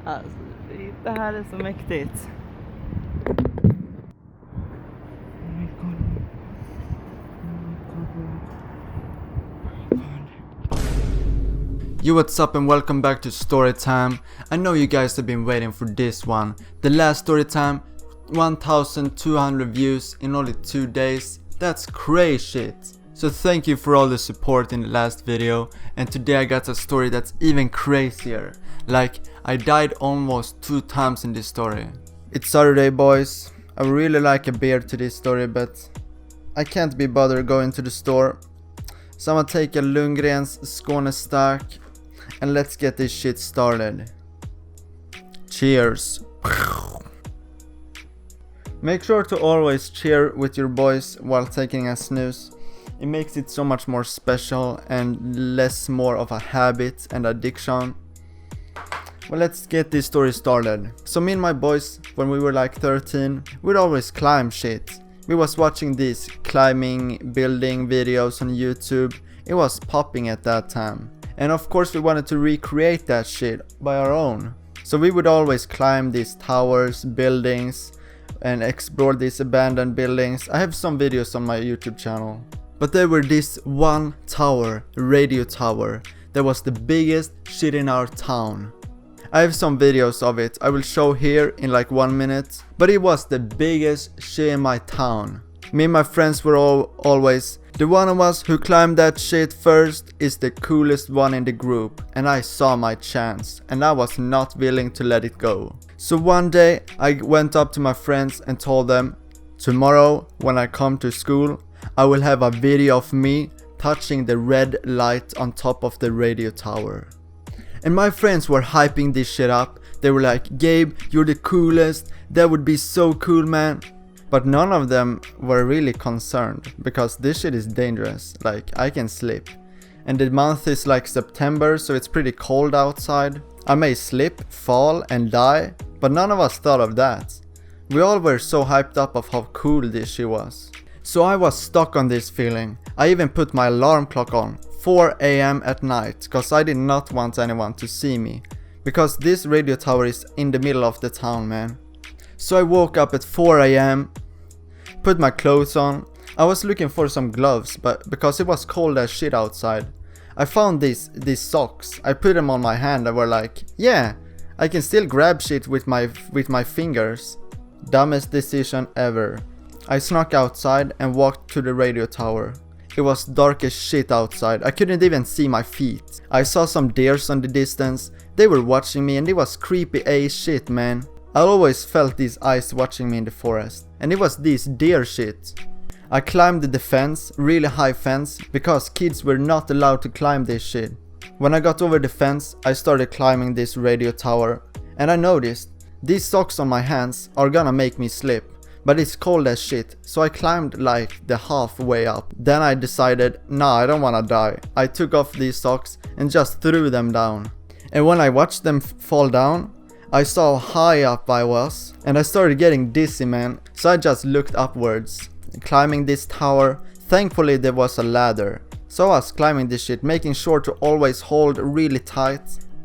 Alltså, det här är så mäktigt. Yo, what's up and welcome back to Storytime. I know you guys have been waiting for this one. The last Storytime, 1200 views in only 2 days. That's crazy shit. So thank you for all the support in the last video, and today I got a story that's even crazier. Like, I died almost 2 times in this story. It's Saturday, boys. I would really like a beer to this story, but I can't be bothered going to the store. So I'm gonna take a Lundgren's Skåne Stark and let's get this shit started. Cheers. Make sure to always cheer with your boys while taking a snooze. It makes it so much more special and less more of a habit and addiction. Well, let's get this story started. So me and my boys, when we were like 13, we'd always climb shit. We was watching these climbing, building videos on YouTube. It was popping at that time. And of course we wanted to recreate that shit by our own. So we would always climb these towers, buildings, and explore these abandoned buildings. I have some videos on my YouTube channel. But there were this one tower, radio tower, that was the biggest shit in our town. I have some videos of it I will show here in like 1 minute. But it was the biggest shit in my town. Me and my friends were always, the one of us who climbed that shit first is the coolest one in the group. And I saw my chance and I was not willing to let it go. So one day I went up to my friends and told them, tomorrow when I come to school I will have a video of me touching the red light on top of the radio tower. And my friends were hyping this shit up. They were like, Gabe, you're the coolest, that would be so cool, man. But none of them were really concerned, because this shit is dangerous, like I can slip. And the month is like September, so it's pretty cold outside. I may slip, fall and die, but none of us thought of that. We all were so hyped up of how cool this shit was. So I was stuck on this feeling. I even put my alarm clock on 4 AM at night, cause I did not want anyone to see me. Because this radio tower is in the middle of the town, man. So I woke up at 4 AM, put my clothes on. I was looking for some gloves, but because it was cold as shit outside, I found these socks. I put them on my hand and were like, yeah, I can still grab shit with my fingers. Dumbest decision ever. I snuck outside and walked to the radio tower. It was dark as shit outside. I couldn't even see my feet. I saw some deers on the distance. They were watching me and it was creepy as shit, man. I always felt these eyes watching me in the forest. And it was this deer shit. I climbed the fence, really high fence, because kids were not allowed to climb this shit. When I got over the fence, I started climbing this radio tower. And I noticed, these socks on my hands are gonna make me slip. But it's cold as shit, so I climbed like the halfway up. Then I decided, nah, I don't wanna die. I took off these socks and just threw them down. And when I watched them fall down, I saw how high up I was. And I started getting dizzy, man. So I just looked upwards. Climbing this tower, thankfully there was a ladder. So I was climbing this shit, making sure to always hold really tight.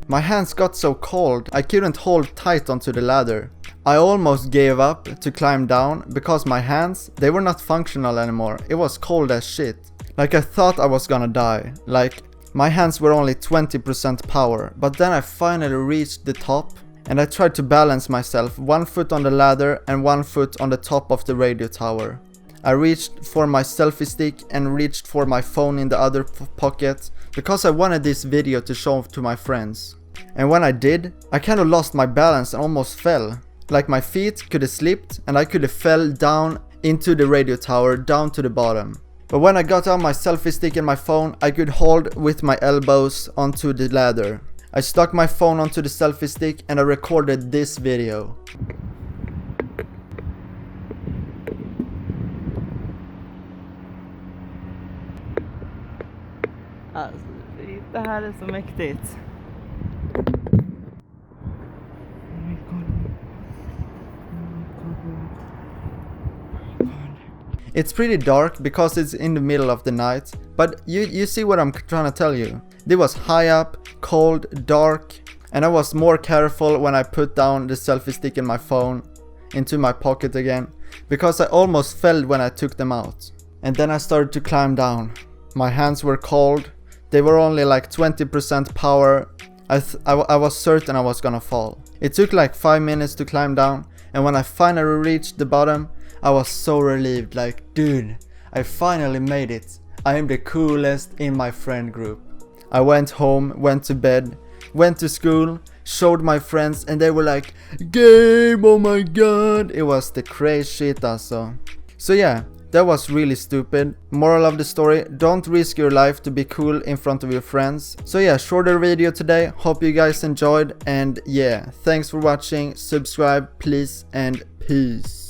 My hands got so cold, I couldn't hold tight onto the ladder. I almost gave up to climb down because my hands, they were not functional anymore. It was cold as shit. Like I thought I was gonna die. Like my hands were only 20% power. But then I finally reached the top and I tried to balance myself, 1 foot on the ladder and 1 foot on the top of the radio tower. I reached for my selfie stick and reached for my phone in the other pocket because I wanted this video to show to my friends. And when I did, I kind of lost my balance and almost fell. Like my feet could have slipped and I could have fell down into the radio tower, down to the bottom. But when I got out my selfie stick and my phone, I could hold with my elbows onto the ladder. I stuck my phone onto the selfie stick and I recorded this video. Alltså, det här är så mäktigt. It's pretty dark because it's in the middle of the night, but you see what I'm trying to tell you. It was high up, cold, dark. And I was more careful when I put down the selfie stick and my phone into my pocket again, because I almost fell when I took them out. And then I started to climb down. My hands were cold, they were only like 20% power. I was certain I was gonna fall. It took like 5 minutes to climb down, and when I finally reached the bottom, I was so relieved, like, dude, I finally made it. I am the coolest in my friend group. I went home, went to bed, went to school, showed my friends, and they were like, game, oh my god. It was the crazy shit also. So yeah, that was really stupid. Moral of the story, don't risk your life to be cool in front of your friends. So yeah, shorter video today, hope you guys enjoyed, and yeah, thanks for watching, subscribe please, and peace.